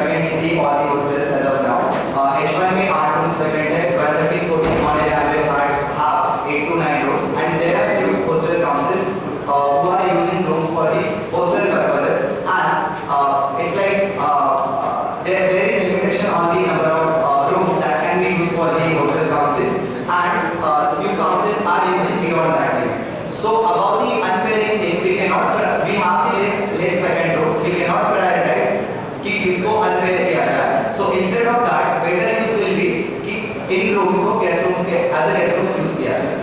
vacant in all the hostels as of now. H1 में 8 rooms vacant है, 12, 13, 14 on an average have 8 to 9 rooms, and there are few hostel councils who are using rooms for the hostel purposes, and it's like there is a limitation on the number of rooms that can be used for the hostel councils, and few councils are using beyond that limit. So about the unpairing thing, we have the less vacant rooms, we cannot prioritize कि किसको unpair किया जाए. So instead of that, better use will be कि इन rooms को guest rooms के as a guest rooms use किया जाए.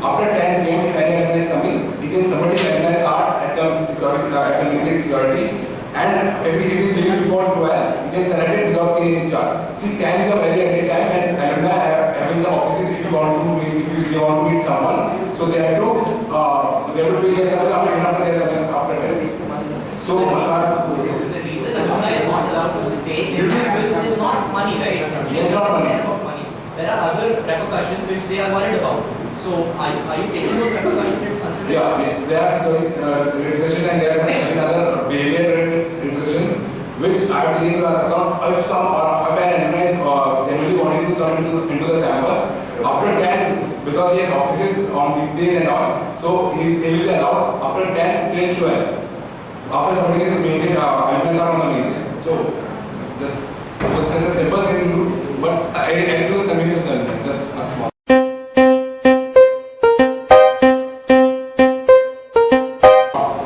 After 10 p.m. if any employees come in, he can submit his employee card at the security at community security. And if it is legal before 12, you can connect it without paying any charge. See, 10 is a very early time, and alumni having some offices if you want to meet someone, so they have to pay their salary after their salary after 10. So the reason alumni is not allowed to stay in campus is not money, right? Yes, not money. There are other repercussions which they are worried about. So are you taking those repercussions into consideration? Yeah, there are repercussions and there are other behavior repercussions which are taken into account if an alumni is genuinely wanting to come into the campus after 10, because he has offices on weekdays and all, so he will be allowed after 10 till 12. After somebody is maintained alumni card on the main. So just it's a simple thing to do, but add to the community of the alumni, just a small.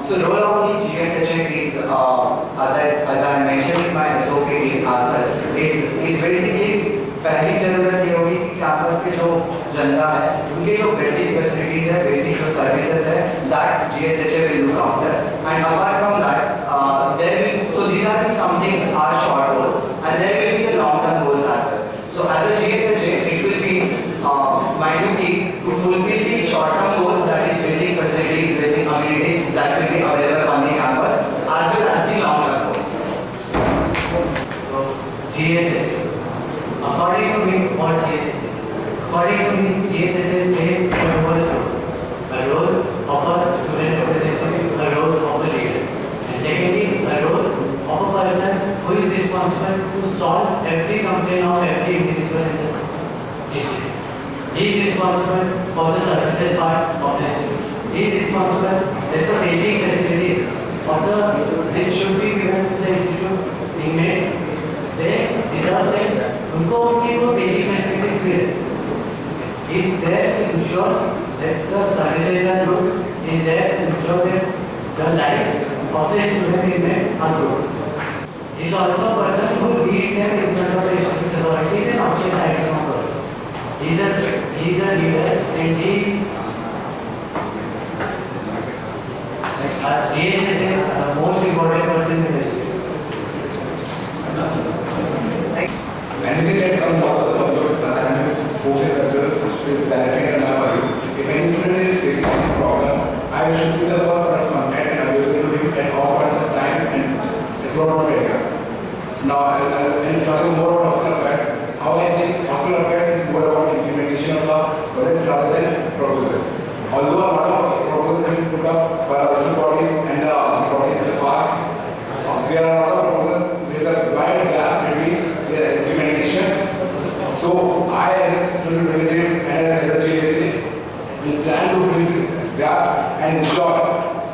So role of the GSHA is, as I mentioned in my SOP is as well, is basically पहली जरूरत ये होगी कि campus के जो जनता है उनके जो बेसिक फैसिलिटीज है, बेसिक जो सर्विसेज है, that GSHA will look after. And apart from that, there will, so these are something are short goals, and there will be the long-term goals as well. So as a GSHA, it will be my duty to fulfill the short-term goals, that is basic facilities, basic amenities that will be available on the campus, as well as the long-term goals. GSHA. According to me, what GSHA is? According to me, GSHA plays a role of a student representative, a role of a leader, and secondly, a role of a person who is responsible to solve every complaint of every individual in the district. He is responsible for the services part of the institution. He is responsible that the basic facilities which should be given to the institute inmates, they deserve them. उनको उनकी वो basic facilities मिले. He is there to ensure that the services are good. He is there to ensure that the life of the student inmates are good. He is also a person who leads them in front of the institute authorities and outside the action of the authority. He is a leader, and he is GSHA, the most important person in the district. Anything that comes out of the public academics exposure is directed at my value. If any student is facing any problem, I should be the first point of contact and available to him at all points of time and throughout the area. Now, and talking more about hostel affairs, how I see hostel affairs is more about implementation of the projects rather than proposals. Although a lot of proposals have been put up by other bodies and the bodies in the past, there are a lot of proposals. There is a wide gap between the implementation. So I, as a student representative and as a GSHA, will plan to bridge this gap and ensure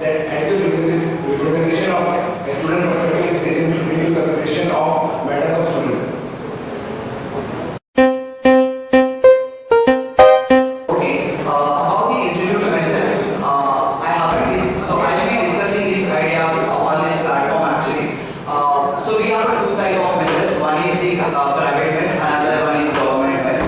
that actual representation of a student perspective is taken into consideration of matters of students. Okay, about the institute premises, so I will be discussing this idea on this platform actually. So we have two types of measures. One is the private mess, another one is government mess.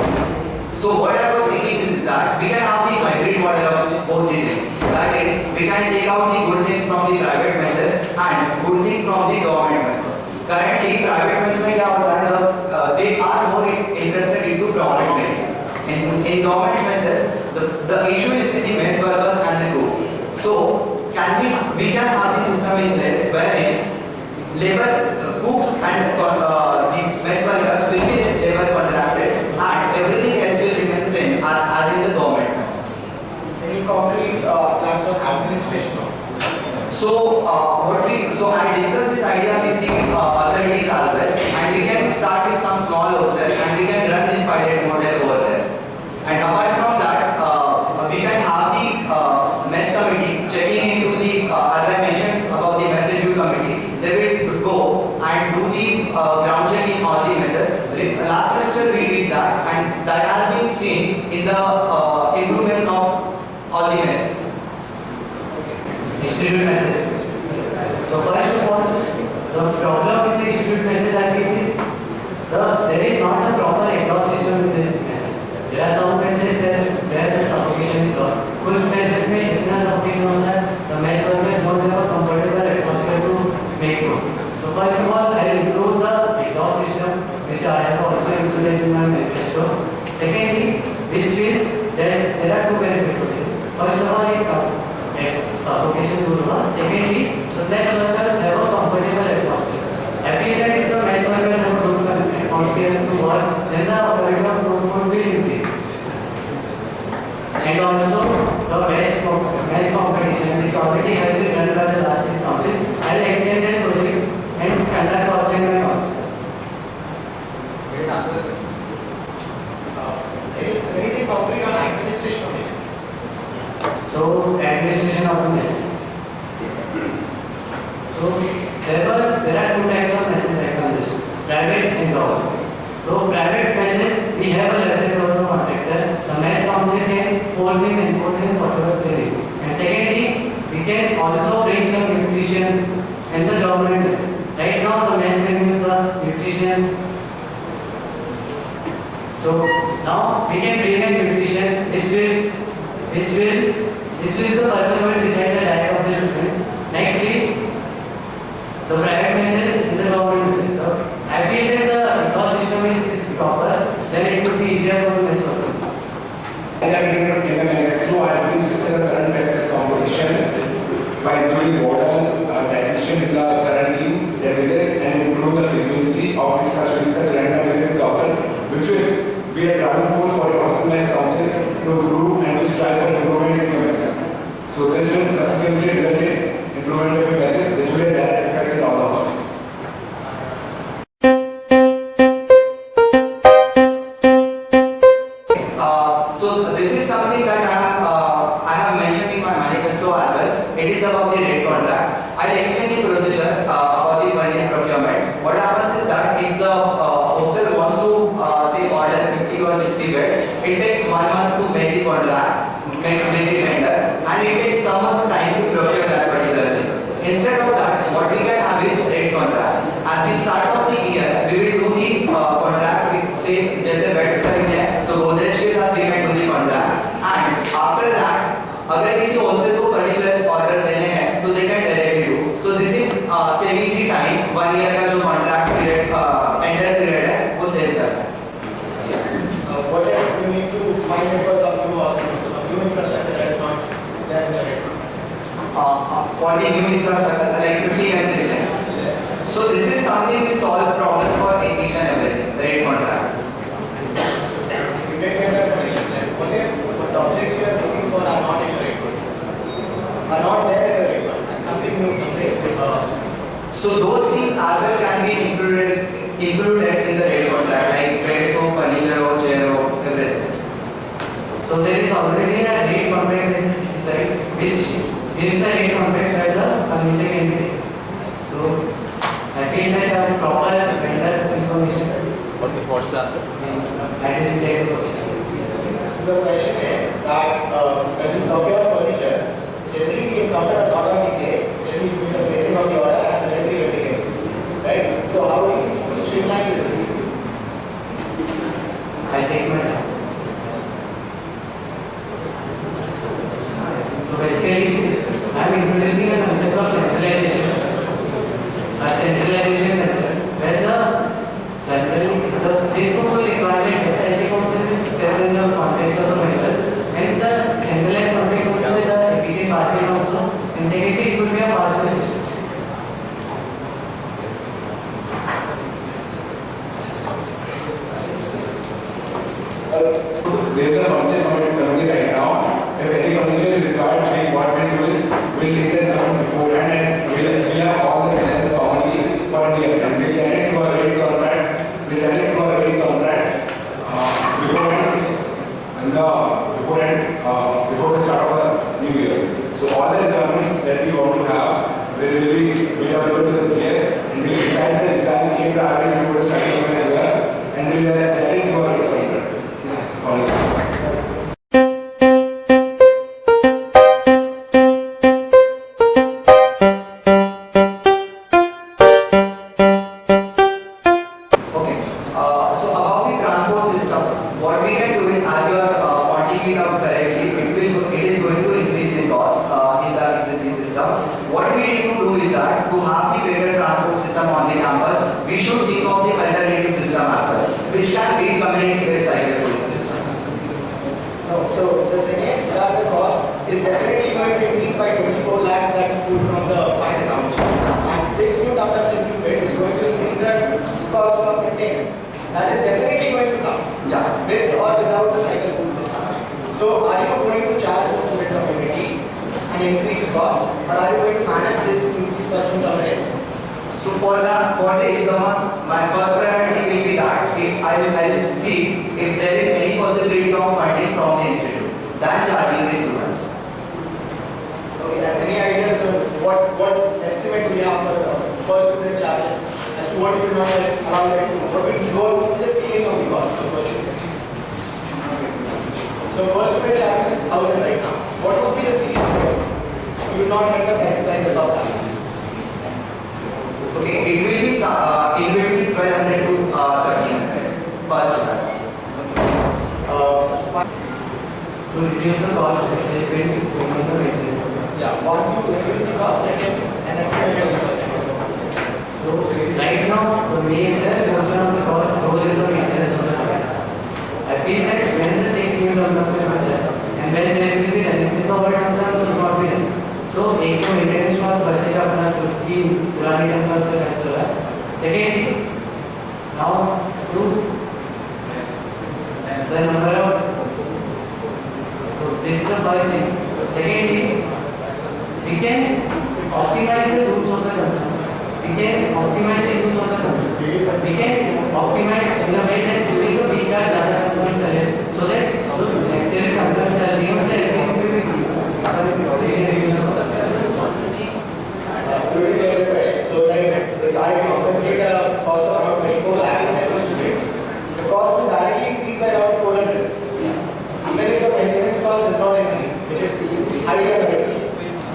So what I was thinking is that we can have the hybrid model of both the things. That is, we can take out the good things from the private messes and good things from the government messes. Currently, private messes they are more interested into government mess. In government messes, the issue is with the mess workers and the cooks. So we can have the system in place wherein labor cooks and the mess workers will be labor contracted and everything else will remain same as in the government mess. Any concrete plans on administration of? So I discussed this idea with the authorities as well, and we can start with some small hostels and we can run this pilot model over there. And apart from that, we can have the mess committee checking into the, as I mentioned about the mess review committee, they will go and do the ground check in all the messes. Last semester we did that, and that has been seen in the improvements of all the messes. Institute messes. So first of all, the problem with the institute messes I think is there is not a proper exhaust system with these messes. There are some messes where the suffocation is gone. कुछ messes में इतना suffocation होता है, the mess workers don't have a comfortable atmosphere there are two types of message recognition, private and government. So private message, we have a leverage over the contractor. The mass council can force him, enforce him, whatever they do. And secondly, we can also bring some nutrition and the government message. Right now, the mass bringing the nutrition. So now we can bring a nutrition which will the person who will decide the diet of the student. Nextly, the private message and the government message. So I feel that the exhaust system is proper, then it would be easier for the mess worker. As I began to give an manifesto, I have been structured the current business competition by including wardens, technician in the current team, revisits and improve the frequency of such random business offer, which will be a driving force for your customized council to improve and to strive for improvement in your business. So this will subsequently result in improvement of your business, which will have direct effect in all the offerings. So this is something that I have mentioned in my manifesto as well. It is about the rate contract. I'll explain the procedure about the 1 year procurement. What happens is that if the hostel wants to say order 50 or 60 beds, it takes 1 month to make the contract, make the vendor, and it takes some more time to procure that particular thing. Instead of that, what we can have is rate contract. At the start of the year, we will do the contract with say जैसे beds खरीदने हैं तो गोदरेज के साथ we can do the contract, and after that अगर किसी hostel को particular order देने हैं तो they can directly do. So this is saving the time. 1 year का जो contract period tender period है वो save करता है. What if you need to find members of new hospitals, of new infrastructure that is not there in the rate? For the new infrastructure like 15 and 16. So this is something which solves problems for each and everything. Rate contract. You get better information. What if the objects you are looking for are not in your rate code? Are not there in your rate code? Something new, something. So those things as well can be included in the rate contract, like beds or furniture or chair or everything. So there is already a rate contract in the CC side, which gives the rate contract as a furniture can be taken. So I feel that a proper vendor information. What's the answer? I didn't take the question. So the question is that when you procure furniture, generally we encounter a lot of delays when you do the placing of the order and the delivery of the game. Right? So how do you see to streamline this? I take my time. So basically, I am introducing a concept of centralization. A centralization method where the there is no requirement that ऐसे कौन से there in the context of the vendor, and the centralized context would be the immediate market also, and secondly it would be a faster system. There is a function coming right now. If any furniture is required, what we do is we'll take the term beforehand and we'll have all the business commonly for the event. We'll get it to a rate contract. We'll get it to a rate contract beforehand before the start of the new year. So all the requirements that we want to have will be available to the GS, and we'll decide the design in the event before the start of the year, and we'll get it to a rate contract. So about the transport system, what we can do is, as you are pointing it out correctly, it is going to increase in cost in the existing system. What we need to do is that to have the better transport system on the campus, we should think of the alternative system as well, which can be community-based cycle cooling system. No, so the thing is that the cost is definitely going to increase by 24 lakhs that you put from the finance account. And 6 new towns in bed is going to increase the cost of maintenance. That is definitely going to come. Yeah. With or without the cycle cool system. So are you going to charge this limit of unity and increase cost, or are you going to manage this increase cost from somewhere else? So for the e-commerce, my first priority will be that I will see if there is any possibility of funding from the institute than charging the students. Okay, and any ideas of what estimate we have for per student charges as to what you will not allow them to do. But we go to the ceiling of the cost of per student. So per student charges is 1,000 right now. What would be the ceiling? You will not get the exercise above that. Okay, it will be in between 1200 to 1300 per student. To reduce the cost, it's a very maintenance. Yeah, one to reduce the cost, second, and especially So right now, the major portion of the cost goes into maintenance of the site. I feel that when the 6 new development is there, and when there will be running, the overtime terms will not be there. So एक तो maintenance cost बचेगा अपना की पुरानी campus पे खर्च हो रहा है. Secondly, now to the number of, so this is the first thing. Secondly, we can optimize the routes of the country. We can optimize the use of the country. We can optimize in a way that during the peak hours ज़्यादा customers चले, so that actually customers salary और salary पे भी so like if I compensate a cost of around 24 lakh for students, the cost will directly increase by around 400. Even if the maintenance cost does not increase, which is highly unlikely.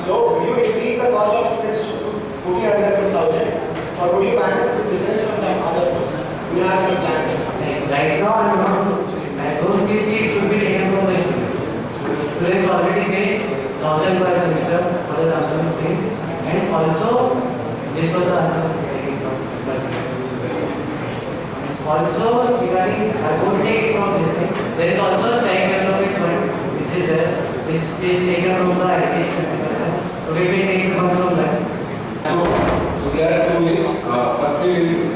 So will you increase the cost of students to 1,400 to 1,000, or would you manage this difference from some other source? Do you have any plans? right now I don't think it should be taken from the students. Students already pay 1,000 per semester for the transfer fee, and also this was the answer to the second question. Also regarding, I would take from this thing, there is also a site development fund which is there, which is taken from the IT sector. So we will take the funds from that. So there are two ways. Firstly,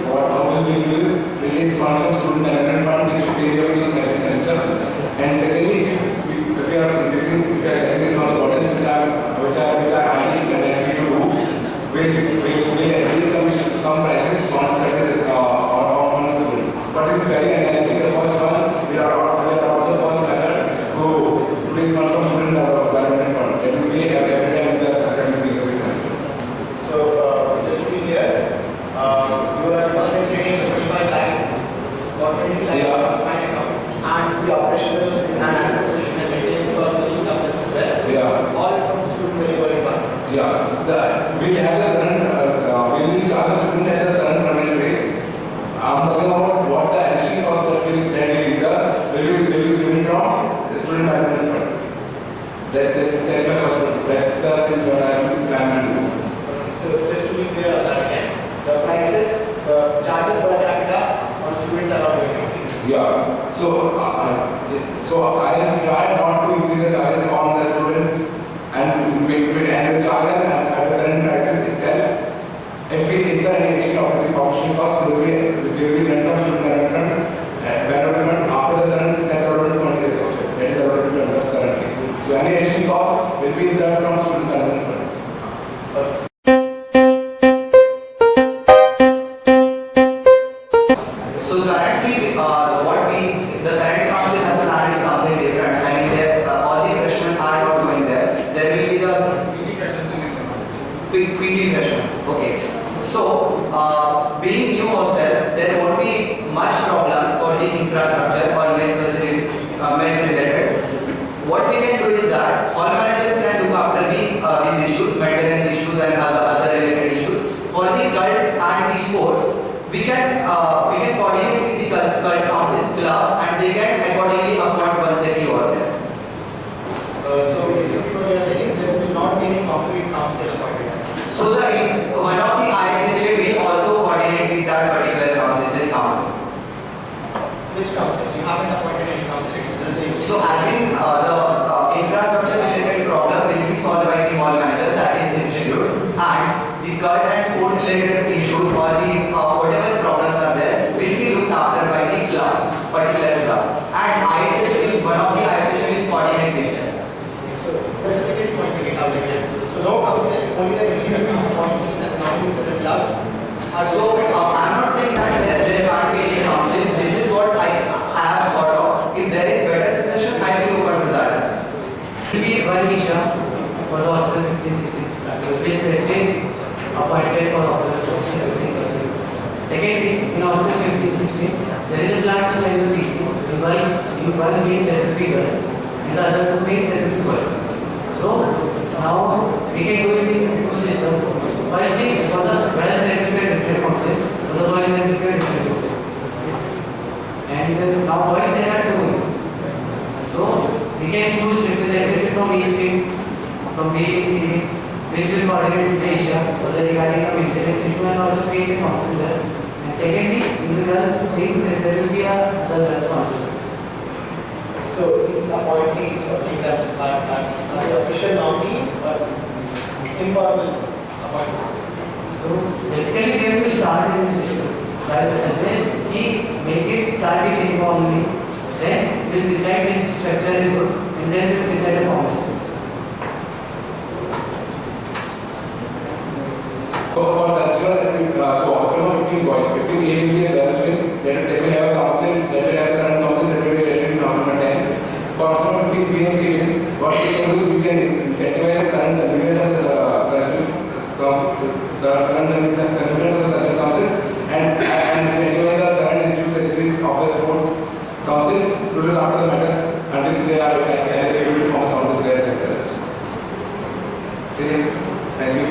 how will we do is we take funds from student development fund which pay the fees every semester. And secondly, if we are increasing, if we are getting this on the burdens which are highly likely to do, we'll increase some prices on certain on the students. But it's very unlikely. The first one we are the first method to take funds from student development fund. That will be every time the academic fees every semester. So just to be clear, you are compensating 25 lakhs or 20 lakhs of my account, and the operational and administration and maintenance cost of the government as well. Yeah. All from the student delivery fund. Yeah. We have the current, we will charge the students at the current permanent rates. I'm talking about what the additional cost that will be given from the student development fund. That's my first point. That's the thing what I am planning to do. So just to be clear on that again, the prices, the charges per capita on students are not going to increase. Yeah. So I try not to increase the charges on the students and the charge at the current prices itself. If we incur any additional option cost, they will be done from student development fund after the current set development fund is exhausted. That is already done currently. So any additional cost will be incurred from student development fund. So currently, the current council has planned is something different. I mean, all the freshmen are not going there. There will be the PG freshmen. Okay. So, being new hostel, there won't be much problems for the infrastructure or mess related. What we can do is that hall managers can look after these issues, maintenance issues and other related issues. For the cult and the sports, we can coordinate with the cult councils, clubs, and they can accordingly appoint one secretary over there. So basically what you are saying is there will not be any concrete council appointed. So one of the ISHA will also coordinate with that particular council, this council. Which council? You haven't appointed any council. So as in the infrastructure related problem will be solved by the hall manager, that is institute, and the cult and sport related issues or the whatever problems are there will be looked after by the clubs, particular club. And one of the ISHA will coordinate with them. So specifically pointing it out again. So no council, only the institute appointees and nominees and the clubs. So I'm not saying that there can't be any council. This is what I have thought of. If there is better suggestion, I will be open to that. Will be one issue for the hostel 1560. Will be specially appointed for hostel. Secondly, in Hostel 1516, there is a plan to send the PCs. In one meet there will be girls, in the other two meet there will be boys. So now we can do it in two systems. Firstly, for the girls there will be a different council, for the boys there will be a different council. And now boys there are two wings. So we can choose representative from each wing, from B wing, C wing, which will coordinate with the issue or the regarding of interest issue and also create a council there. And secondly, in the girls wing there will be a girls council. So these appointees or leaders are the official nominees or informal appointees? So basically we have to start in the system. So I will suggest make it start it informally. Then we will decide which structure is good and then we will decide the formation. So for cultural, so October 15 boys, 15 A will be a girls wing, they will have a council, they will have the current council that will be elected in November 10. For October 15 B and C wing, what we can do is we can incentivize the current conveners of the cultural councils and incentivize the current institutes such as of the sports council to look after the matters until they are able to form a council there themselves. Thank you.